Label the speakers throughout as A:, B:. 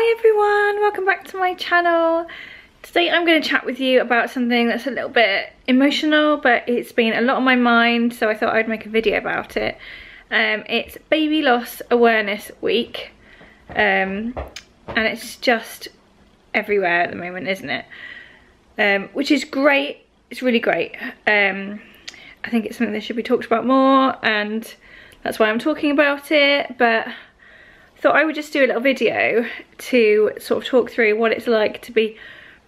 A: Hi everyone, welcome back to my channel. Today I'm going to chat with you about something that's a little bit emotional, but it's been a lot on my mind, so I thought I'd make a video about it. It's Baby Loss Awareness Week, and it's just everywhere at the moment, isn't it? Which is great, it's really great. I think it's something that should be talked about more, and that's why I'm talking about it, but thought I would just do a little video to sort of talk through what it's like to be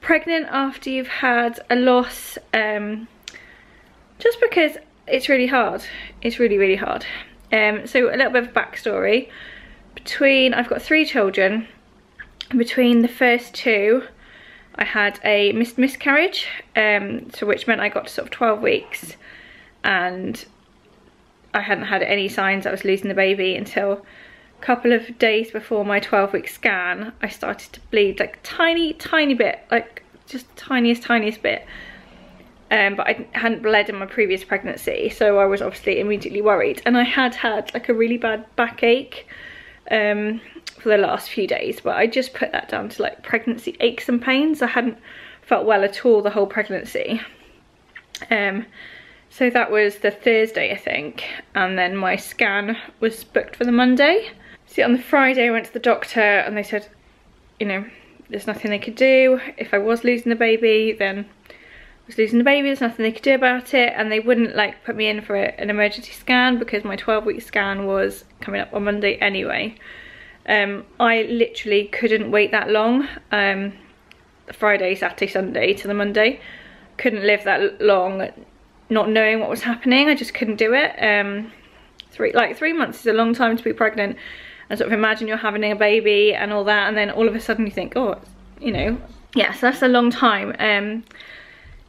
A: pregnant after you've had a loss, just because it's really hard. It's really hard. So a little bit of backstory. I've got 3 children. Between the first 2 I had a miscarriage, so which meant I got to sort of 12 weeks and I hadn't had any signs I was losing the baby until a couple of days before my 12-week scan. I started to bleed like tiny bit, like just tiniest bit, but I hadn't bled in my previous pregnancy, so I was obviously immediately worried, and I had like a really bad backache for the last few days, but I just put that down to like pregnancy aches and pains. I hadn't felt well at all the whole pregnancy. So that was the Thursday, I think, and then my scan was booked for the Monday. See, on the Friday I went to the doctor and they said, you know, there's nothing they could do. If I was losing the baby, then I was losing the baby, there's nothing they could do about it, and they wouldn't like put me in for an emergency scan because my 12-week scan was coming up on Monday anyway. I literally couldn't wait that long, Friday, Saturday, Sunday to the Monday. Couldn't live that long not knowing what was happening. I just couldn't do it. 3 months is a long time to be pregnant, and sort of imagine you're having a baby and all that, and then all of a sudden you think, oh, you know, yeah, so that's a long time.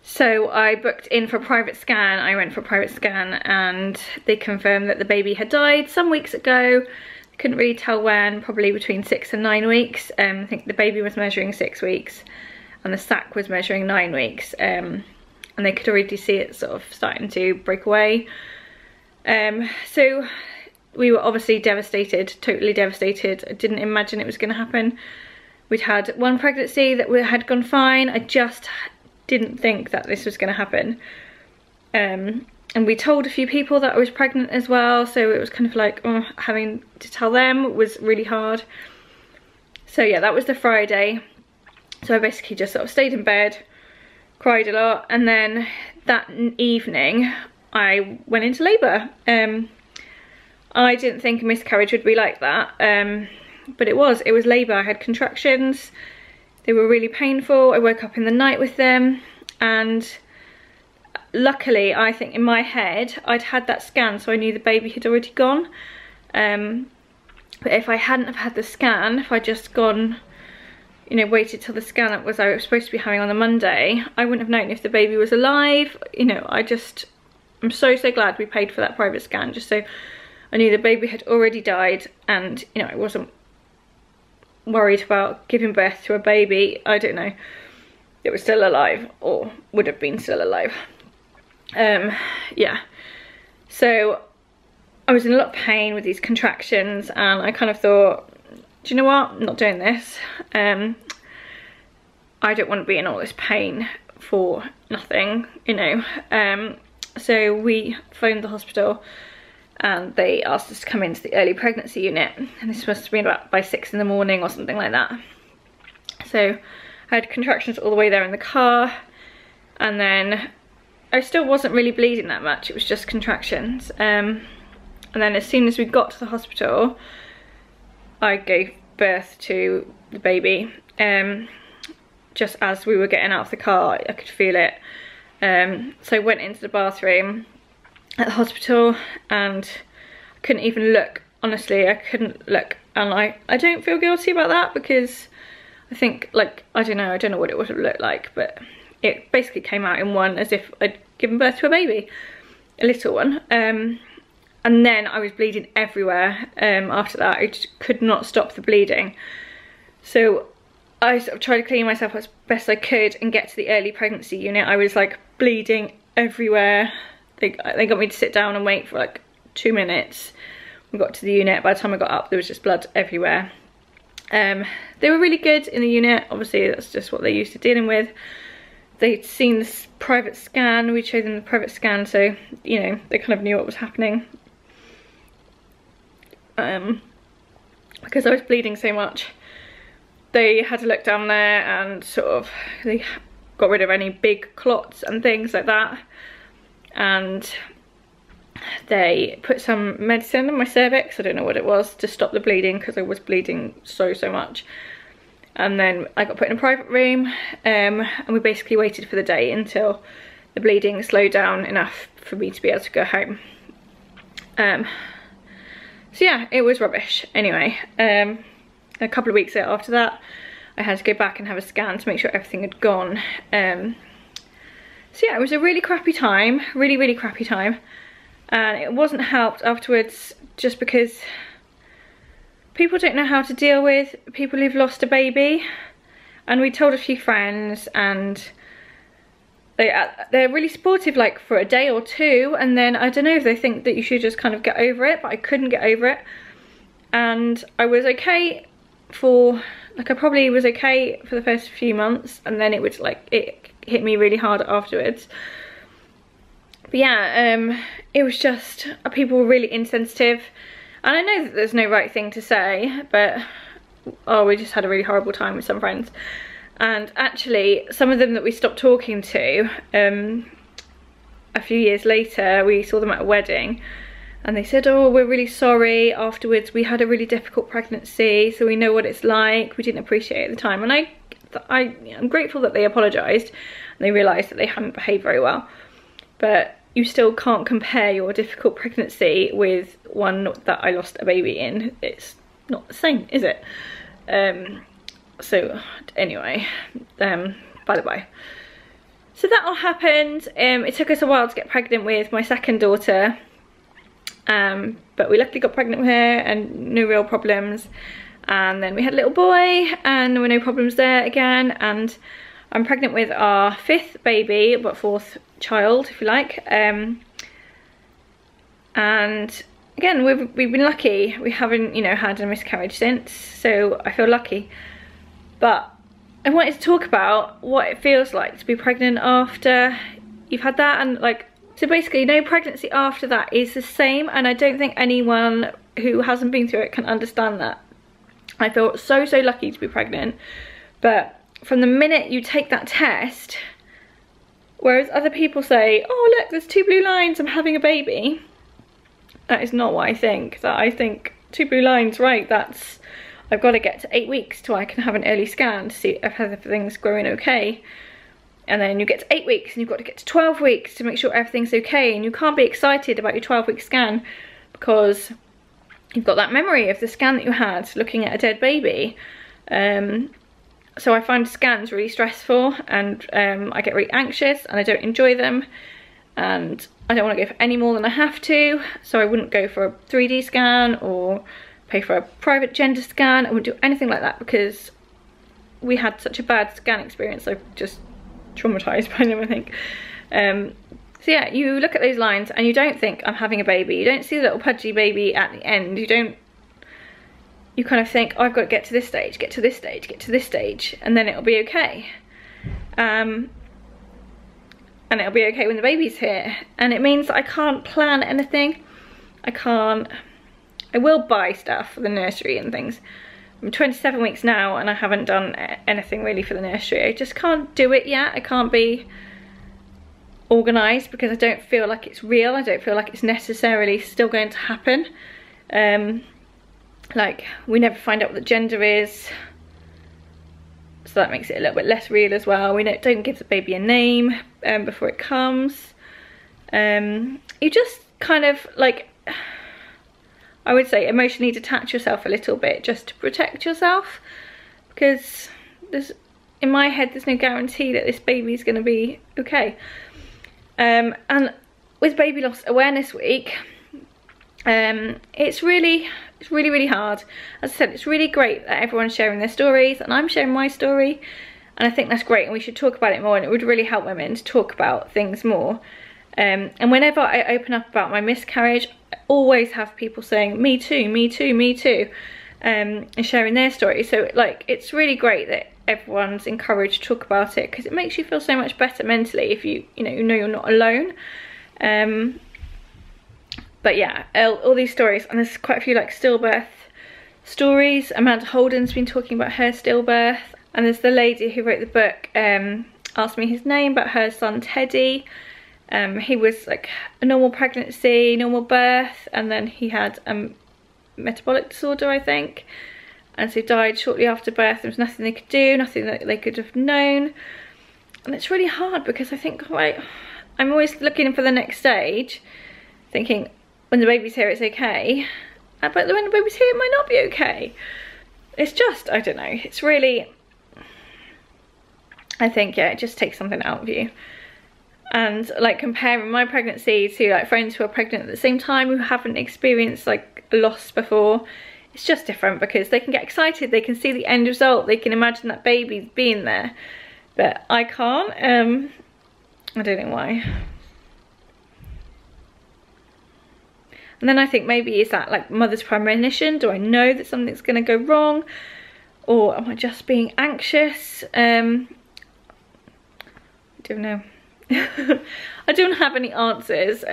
A: So I booked in for a private scan. I went for a private scan and they confirmed that the baby had died some weeks ago. Couldn't really tell when, probably between 6 and 9 weeks. I think the baby was measuring 6 weeks and the sac was measuring 9 weeks. And they could already see it sort of starting to break away. So we were obviously devastated, totally devastated. I didn't imagine it was going to happen. We'd had one pregnancy that had gone fine. I just didn't think that this was going to happen. And we told a few people that I was pregnant as well, so it was kind of like, oh, having to tell them was really hard. So yeah, that was the Friday. So I basically just sort of stayed in bed, cried a lot, and then that evening I went into labour. I didn't think a miscarriage would be like that, but it was labour. I had contractions. They were really painful. I woke up in the night with them, and luckily, I think in my head I'd had that scan, so I knew the baby had already gone. But if I hadn't have had the scan, if I'd just gone, you know, waited till the scan that I was supposed to be having on the Monday, I wouldn't have known if the baby was alive. You know, I'm so glad we paid for that private scan, just so I knew the baby had already died, and you know, I wasn't worried about giving birth to a baby, I don't know, it was still alive, or would have been still alive. Yeah, so I was in a lot of pain with these contractions, and I kind of thought, do you know what, I'm not doing this. I don't want to be in all this pain for nothing, you know. So we phoned the hospital and they asked us to come into the early pregnancy unit, and this must have been about by 6 in the morning or something like that. So I had contractions all the way there in the car, and then I still wasn't really bleeding that much, it was just contractions. And then as soon as we got to the hospital, I gave birth to the baby. Just as we were getting out of the car, I could feel it. So I went into the bathroom at the hospital and I couldn't even look. Honestly, I couldn't look, and I don't feel guilty about that, because I think, like, I don't know what it would have looked like, but it basically came out in one as if I'd given birth to a baby, a little one. And then I was bleeding everywhere. After that, I just could not stop the bleeding. So I sort of tried to clean myself as best I could and get to the early pregnancy unit. I was like bleeding everywhere. They got me to sit down and wait for like 2 minutes. We got to the unit. By the time I got up, there was just blood everywhere. They were really good in the unit. Obviously that's just what they're used to dealing with. They'd seen this private scan, we showed them the private scan, so you know, they kind of knew what was happening. Because I was bleeding so much, they had to look down there and sort of, they got rid of any big clots and things like that, and they put some medicine in my cervix, I don't know what it was, to stop the bleeding because I was bleeding so much. And then I got put in a private room, and we basically waited for the day until the bleeding slowed down enough for me to be able to go home. So yeah, it was rubbish. Anyway, a couple of weeks after that, I had to go back and have a scan to make sure everything had gone. So yeah, it was a really crappy time, really crappy time. And it wasn't helped afterwards just because people don't know how to deal with people who've lost a baby. And we told a few friends, and they're really supportive, like for a day or two, and then I don't know if they think that you should just kind of get over it, but I couldn't get over it. And I was okay for, like, I probably was okay for the first few months, and then it was like, it hit me really hard afterwards. But yeah, it was just, people were really insensitive. And I know that there's no right thing to say, but oh, we just had a really horrible time with some friends. And actually, some of them that we stopped talking to, a few years later, we saw them at a wedding, and they said, oh, we're really sorry, afterwards we had a really difficult pregnancy, so we know what it's like, we didn't appreciate it at the time. And I'm grateful that they apologised, and they realised that they hadn't behaved very well. But you still can't compare your difficult pregnancy with one that I lost a baby in. It's not the same, is it? So anyway, by the by. So that all happened. It took us a while to get pregnant with my second daughter, but we luckily got pregnant with her and no real problems. And then we had a little boy and there were no problems there again. And I'm pregnant with our fifth baby, but fourth child, if you like. And again, we've been lucky. We haven't, you know, had a miscarriage since, so I feel lucky. But I wanted to talk about what it feels like to be pregnant after you've had that, and like, so basically no pregnancy after that is the same, and I don't think anyone who hasn't been through it can understand that. I feel so lucky to be pregnant, but from the minute you take that test, whereas other people say, oh look, there's 2 blue lines, I'm having a baby, that is not what I think. That I think 2 blue lines, right, that's, I've got to get to 8 weeks till I can have an early scan to see if everything's growing okay. And then you get to 8 weeks and you've got to get to 12 weeks to make sure everything's okay. And you can't be excited about your 12-week scan because you've got that memory of the scan that you had looking at a dead baby. So I find scans really stressful, and I get really anxious and I don't enjoy them. And I don't want to go for any more than I have to. So I wouldn't go for a 3D scan or pay for a private gender scan. I wouldn't do anything like that because we had such a bad scan experience. I'm just traumatized by them, I think. So yeah, you look at those lines and you don't think I'm having a baby. You don't see the little pudgy baby at the end. You kind of think, oh, I've got to get to this stage, get to this stage, get to this stage, and then it'll be okay. And it'll be okay when the baby's here. And it means that I can't plan anything. I will buy stuff for the nursery and things. I'm 27 weeks now and I haven't done anything really for the nursery. I just can't do it yet. I can't be organised because I don't feel like it's real. I don't feel like it's necessarily still going to happen. Like, we never find out what the gender is, so that makes it a little bit less real as well. We don't give the baby a name before it comes. You just kind of, like, I would say emotionally detach yourself a little bit just to protect yourself, because in my head there's no guarantee that this baby's going to be okay. And with Baby Loss Awareness Week, it's really hard. As I said, it's really great that everyone's sharing their stories and I'm sharing my story, and I think that's great and we should talk about it more, and it would really help women to talk about things more. And whenever I open up about my miscarriage, I always have people saying, me too, me too, me too. and sharing their story. So like, it's really great that everyone's encouraged to talk about it, because it makes you feel so much better mentally if you know you're not alone. But yeah, all these stories, and there's quite a few like stillbirth stories. Amanda Holden's been talking about her stillbirth, and there's the lady who wrote the book asked me his name, but her son Teddy, he was like a normal pregnancy, normal birth, and then he had a metabolic disorder, I think, and so died shortly after birth. There was nothing they could do, nothing that they could have known, and it's really hard, because I think, like, I'm always looking for the next stage, thinking when the baby's here it's okay, but when the baby's here it might not be okay. It's just, I don't know, it's really, I think, yeah, it just takes something out of you. And like, comparing my pregnancy to like friends who are pregnant at the same time, who haven't experienced like loss before, it's just different, because they can get excited, they can see the end result, they can imagine that baby being there, but I can't. I don't know why. And then I think, maybe is that like mother's premonition? Do I know that something's going to go wrong, or am I just being anxious? I don't know. I don't have any answers.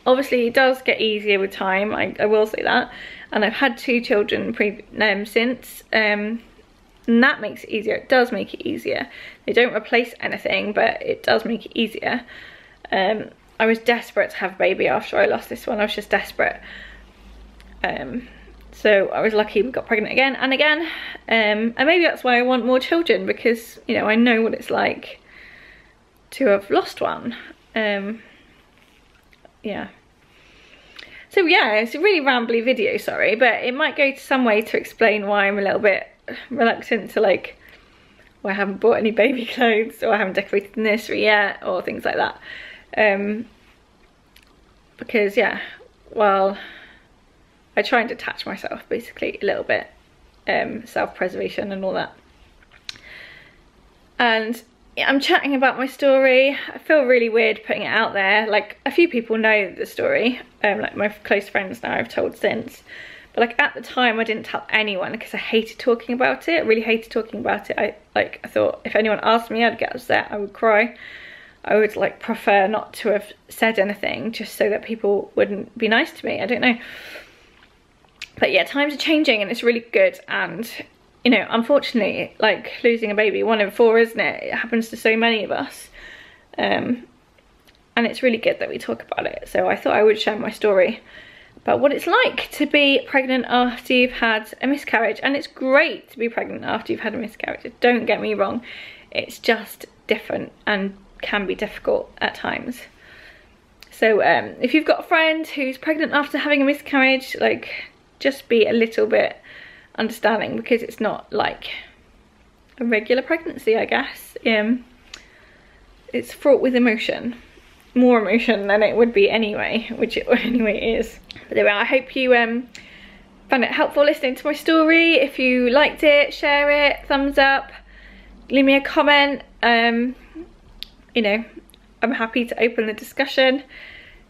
A: Obviously it does get easier with time, I will say that, and I've had 2 children since, and that makes it easier. It does make it easier. They don't replace anything, but it does make it easier. I was desperate to have a baby after I lost this one. I was just desperate. So I was lucky we got pregnant again and again, and maybe that's why I want more children, because, you know, I know what it's like to have lost one. Yeah. So yeah, it's a really rambly video, sorry, but it might go to some way to explain why I'm a little bit reluctant to, like, why I haven't bought any baby clothes, or I haven't decorated the nursery yet, or things like that. Because yeah, well, I try and detach myself basically a little bit, self-preservation and all that. And I'm chatting about my story. I feel really weird putting it out there. Like, a few people know the story, like my close friends now I've told since, but like at the time I didn't tell anyone, because I hated talking about it. I really hated talking about it. I thought if anyone asked me, I'd get upset, I would cry. I would like prefer not to have said anything, just so that people wouldn't be nice to me. I don't know. But yeah, times are changing, and it's really good. And, you know, unfortunately, like, losing a baby, 1 in 4, isn't it? It happens to so many of us. And it's really good that we talk about it. So I thought I would share my story about what it's like to be pregnant after you've had a miscarriage. And it's great to be pregnant after you've had a miscarriage. Don't get me wrong. It's just different and can be difficult at times. So if you've got a friend who's pregnant after having a miscarriage, like, just be a little bit understanding, because it's not like a regular pregnancy, I guess. It's fraught with emotion, more emotion than it would be anyway, which it anyway is. But anyway, I hope you found it helpful listening to my story. If you liked it, share it, thumbs up, leave me a comment. You know, I'm happy to open the discussion,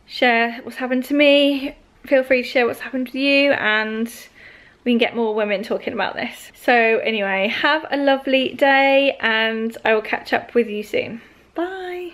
A: share what's happened to me. Feel free to share what's happened with you, and we can get more women talking about this. So anyway, have a lovely day, and I will catch up with you soon. Bye.